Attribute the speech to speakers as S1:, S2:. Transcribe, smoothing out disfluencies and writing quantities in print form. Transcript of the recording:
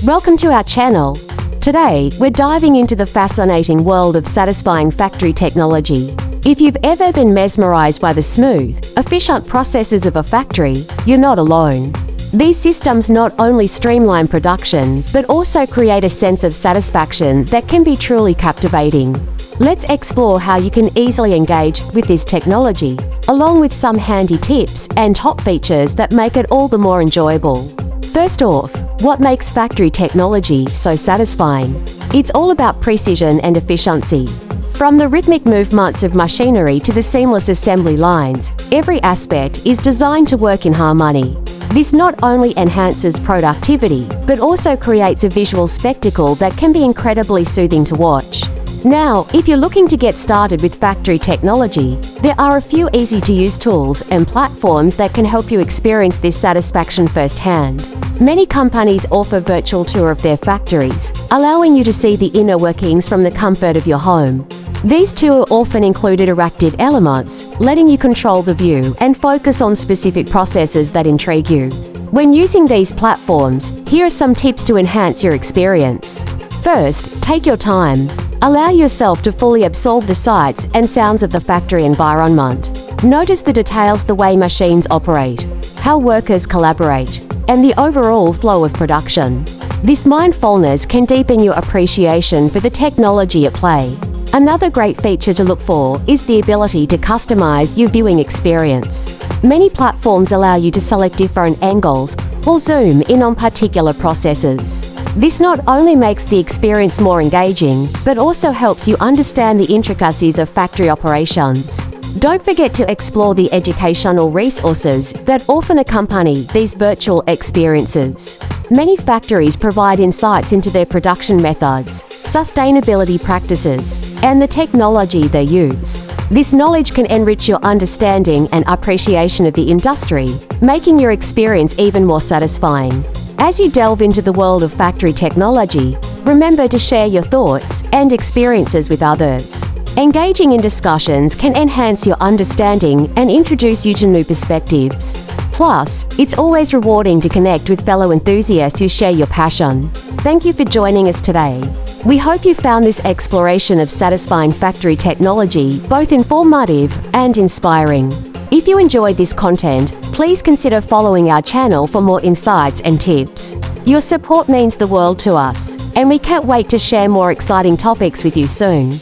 S1: Welcome to our channel. Today, we're diving into the fascinating world of satisfying factory technology. If you've ever been mesmerized by the smooth, efficient processes of a factory, you're not alone. These systems not only streamline production, but also create a sense of satisfaction that can be truly captivating. Let's explore how you can easily engage with this technology, along with some handy tips and top features that make it all the more enjoyable. First off, what makes factory technology so satisfying? It's all about precision and efficiency. From the rhythmic movements of machinery to the seamless assembly lines, every aspect is designed to work in harmony. This not only enhances productivity, but also creates a visual spectacle that can be incredibly soothing to watch. Now, if you're looking to get started with factory technology, there are a few easy-to-use tools and platforms that can help you experience this satisfaction firsthand. Many companies offer a virtual tour of their factories, allowing you to see the inner workings from the comfort of your home. These tours often include interactive elements, letting you control the view and focus on specific processes that intrigue you. When using these platforms, here are some tips to enhance your experience. First, take your time. Allow yourself to fully absorb the sights and sounds of the factory environment. Notice the details, the way machines operate, how workers collaborate, and the overall flow of production. This mindfulness can deepen your appreciation for the technology at play. Another great feature to look for is the ability to customize your viewing experience. Many platforms allow you to select different angles or zoom in on particular processes. This not only makes the experience more engaging, but also helps you understand the intricacies of factory operations. Don't forget to explore the educational resources that often accompany these virtual experiences. Many factories provide insights into their production methods, sustainability practices, and the technology they use. This knowledge can enrich your understanding and appreciation of the industry, making your experience even more satisfying. As you delve into the world of factory technology, remember to share your thoughts and experiences with others. Engaging in discussions can enhance your understanding and introduce you to new perspectives. Plus, it's always rewarding to connect with fellow enthusiasts who share your passion. Thank you for joining us today. We hope you found this exploration of satisfying factory technology both informative and inspiring. If you enjoyed this content, please consider following our channel for more insights and tips. Your support means the world to us, and we can't wait to share more exciting topics with you soon.